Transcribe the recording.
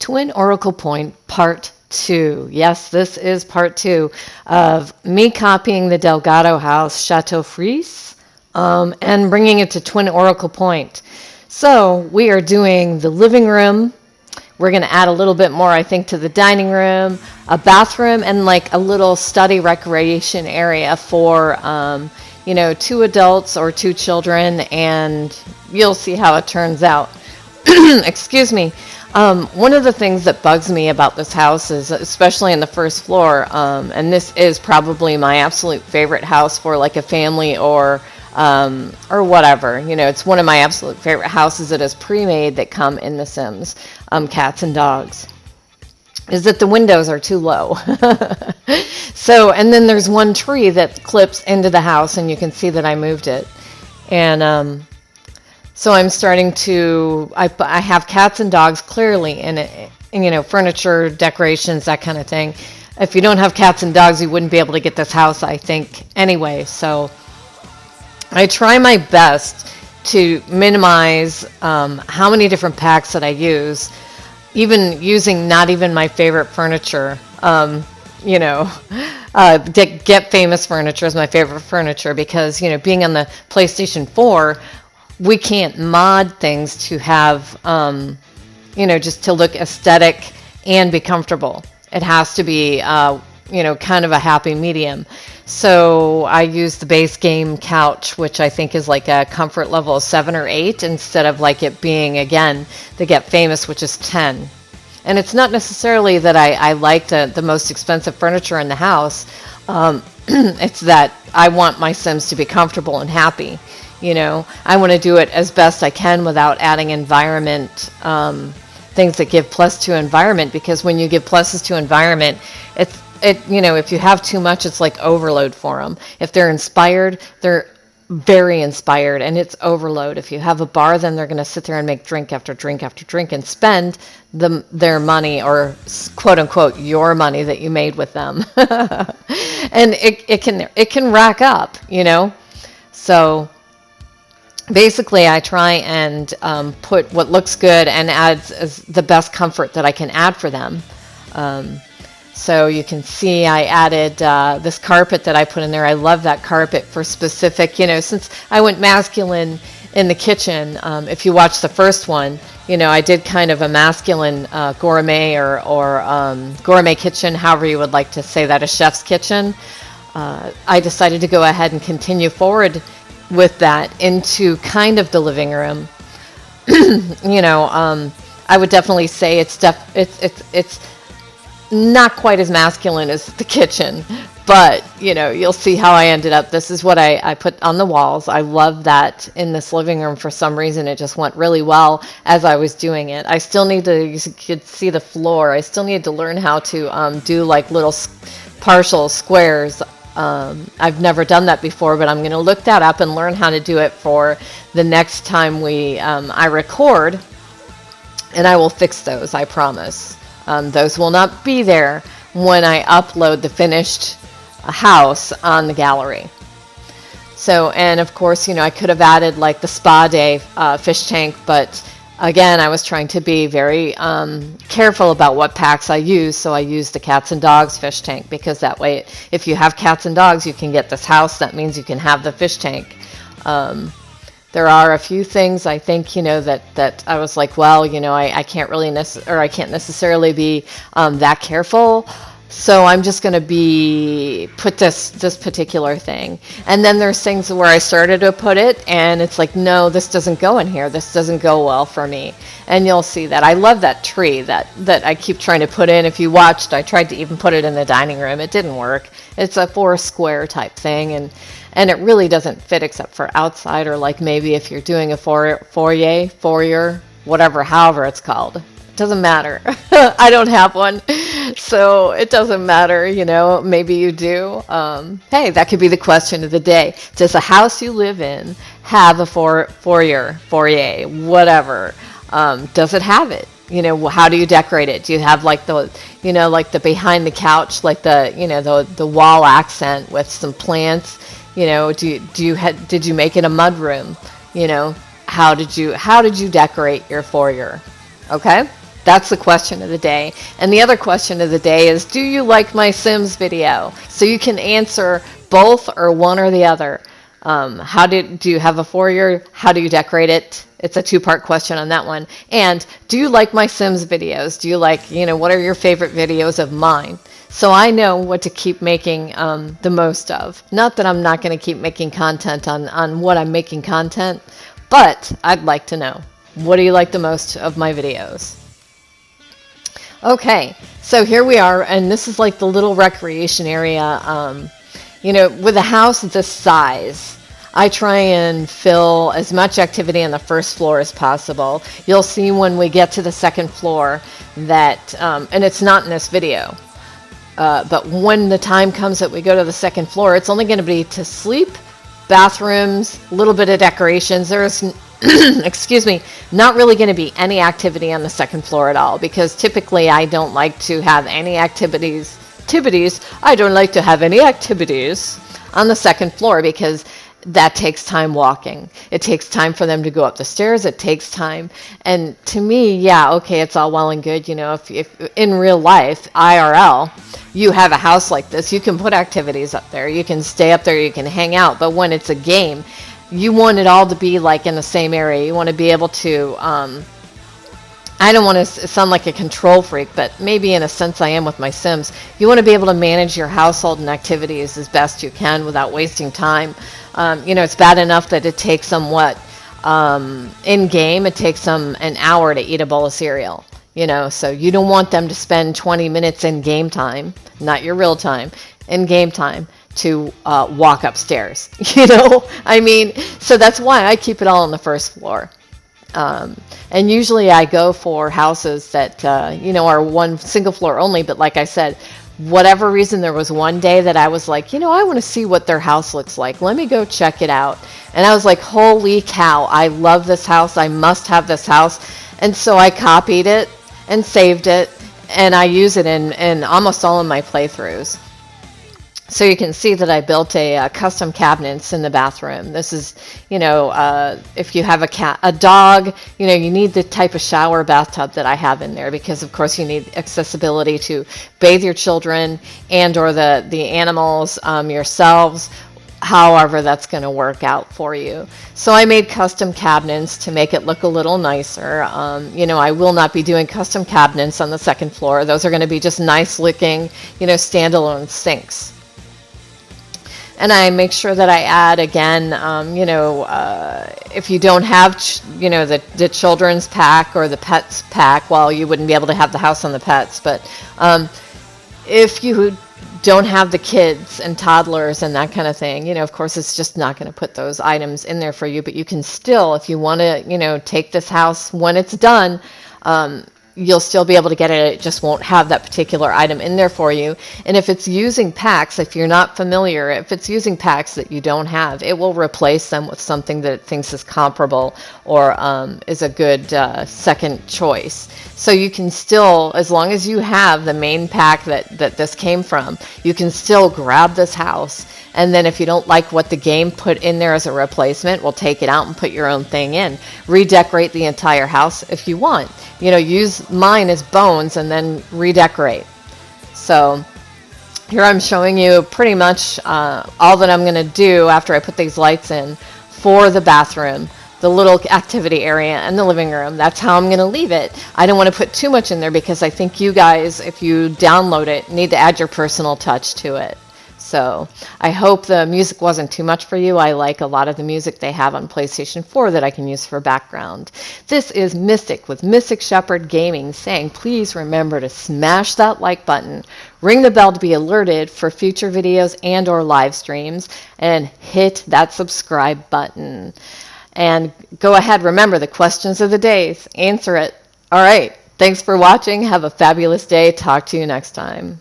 Twin Oracle Point Part 2. Yes, this is Part 2 of me copying the Delgado house, Chateau Frise, and bringing it to Twin Oracle Point. So we are doing the living room. We're going to add a little bit more, I think, to the dining room, a bathroom, and like a little study recreation area for, two adults or two children, and you'll see how it turns out. Excuse me. One of the things that bugs me about this house is, especially in the first floor, and this is probably my absolute favorite house for like a family or whatever. It's one of my absolute favorite houses that is pre-made that come in The Sims, cats and dogs, is that the windows are too low. So, and then there's one tree that clips into the house, and you can see that I moved it. And so I'm starting to, I have cats and dogs clearly in it, and, furniture, decorations, that kind of thing. If you don't have cats and dogs, you wouldn't be able to get this house, I think, anyway. So I try my best to minimize how many different packs that I use, even using not even my favorite furniture. Get Famous furniture is my favorite furniture because, being on the PlayStation 4, we can't mod things to have, just to look aesthetic and be comfortable. It has to be, kind of a happy medium. So I use the base game couch, which I think is like a comfort level of 7 or 8, instead of like it being, again, the Get Famous, which is 10. And it's not necessarily that I like the most expensive furniture in the house. It's that I want my Sims to be comfortable and happy. I want to do it as best I can without adding environment, things that give plus to environment, because when you give pluses to environment, if you have too much, it's like overload for them. If they're inspired, they're very inspired, and it's overload. If you have a bar, then they're going to sit there and make drink after drink after drink and spend their money, or quote unquote your money that you made with them. And it can rack up, So basically, I try and put what looks good and adds as the best comfort that I can add for them. So you can see I added this carpet that I put in there. I love that carpet for specific, since I went masculine in the kitchen. If you watch the first one, I did kind of a masculine gourmet or gourmet kitchen, however you would like to say that, a chef's kitchen. I decided to go ahead and continue forward with that into kind of the living room. I would definitely say it's not quite as masculine as the kitchen, but you'll see how I ended up. This is what I put on the walls. I love that in this living room. For some reason, it just went really well as I was doing it. I still need to, you could see the floor, I still need to learn how to do like little partial squares. I've never done that before, but I'm going to look that up and learn how to do it for the next time I record, and I will fix those, I promise. Those will not be there when I upload the finished house on the gallery. So, and of course, I could have added like the spa day fish tank, but again, I was trying to be very careful about what packs I use, so I used the cats and dogs fish tank, because that way, if you have cats and dogs, you can get this house. That means you can have the fish tank. There are a few things I think, that I was like, well, I can't really I can't necessarily be that careful. So I'm just going to put this particular thing. And then there's things where I started to put it, and it's like, no, this doesn't go in here. This doesn't go well for me. And you'll see that. I love that tree that I keep trying to put in. If you watched, I tried to even put it in the dining room. It didn't work. It's a 4 square type thing, and it really doesn't fit except for outside, or like maybe if you're doing a foyer, whatever, however it's called. It doesn't matter. I don't have one, so it doesn't matter, maybe you do. Hey, that could be the question of the day. Does the house you live in have a foyer, whatever? Does it have it? How do you decorate it? Do you have like the behind the couch, like the wall accent with some plants? Did you make it a mud room? How did you decorate your foyer? Okay. That's the question of the day. And the other question of the day is, do you like my Sims video? So you can answer both or one or the other. Do you have a foyer? How do you decorate it? It's a two-part question on that one. And do you like my Sims videos? Do you like, what are your favorite videos of mine? So I know what to keep making the most of. Not that I'm not going to keep making content on what I'm making content, but I'd like to know, what do you like the most of my videos? Okay, so here we are, and this is like the little recreation area. With a house this size, I try and fill as much activity on the first floor as possible. You'll see when we get to the second floor that, and it's not in this video, but when the time comes that we go to the second floor, it's only going to be to sleep, bathrooms, a little bit of decorations. There's, excuse me, not really going to be any activity on the second floor at all, because typically I don't like to have any activities. I don't like to have any activities on the second floor because that takes time walking. It takes time for them to go up the stairs. It takes time. And to me, yeah, okay, it's all well and good. If in real life, IRL, you have a house like this, you can put activities up there. You can stay up there. You can hang out. But when it's a game, you want it all to be like in the same area. You want to be able to, I don't want to sound like a control freak, but maybe in a sense I am with my Sims. You want to be able to manage your household and activities as best you can without wasting time. It's bad enough that it takes them in game, it takes them an hour to eat a bowl of cereal. So you don't want them to spend 20 minutes in game time, not your real time, in game time to walk upstairs. So that's why I keep it all on the first floor. And usually I go for houses that, are one single floor only. But like I said, whatever reason, there was one day that I was like, I want to see what their house looks like. Let me go check it out. And I was like, holy cow, I love this house. I must have this house. And so I copied it and saved it, and I use it in almost all of my playthroughs. So you can see that I built a custom cabinets in the bathroom. This is, if you have a dog, you need the type of shower bathtub that I have in there, because of course you need accessibility to bathe your children and or the animals, yourselves, however that's going to work out for you. So I made custom cabinets to make it look a little nicer. I will not be doing custom cabinets on the second floor. Those are going to be just nice looking, standalone sinks. And I make sure that I add, again, if you don't have, the children's pack or the pets pack, well, you wouldn't be able to have the house on the pets. But if you don't have the kids and toddlers and that kind of thing, of course, it's just not going to put those items in there for you. But you can still, if you want to, take this house when it's done, you'll still be able to get it. It just won't have that particular item in there for you. And if it's using packs, if you're not familiar, if it's using packs that you don't have, it will replace them with something that it thinks is comparable or is a good second choice. So you can still, as long as you have the main pack that this came from, you can still grab this house. And then if you don't like what the game put in there as a replacement, we'll take it out and put your own thing in. Redecorate the entire house if you want. Use mine as bones and then redecorate. So here I'm showing you pretty much all that I'm going to do after I put these lights in for the bathroom, the little activity area, and the living room. That's how I'm going to leave it. I don't want to put too much in there because I think you guys, if you download it, need to add your personal touch to it. So I hope the music wasn't too much for you. I like a lot of the music they have on PlayStation 4 that I can use for background. This is Mystic with Mystic Shepherd Gaming saying, please remember to smash that like button, ring the bell to be alerted for future videos and or live streams, and hit that subscribe button. And go ahead, remember the questions of the day. Answer it. All right. Thanks for watching. Have a fabulous day. Talk to you next time.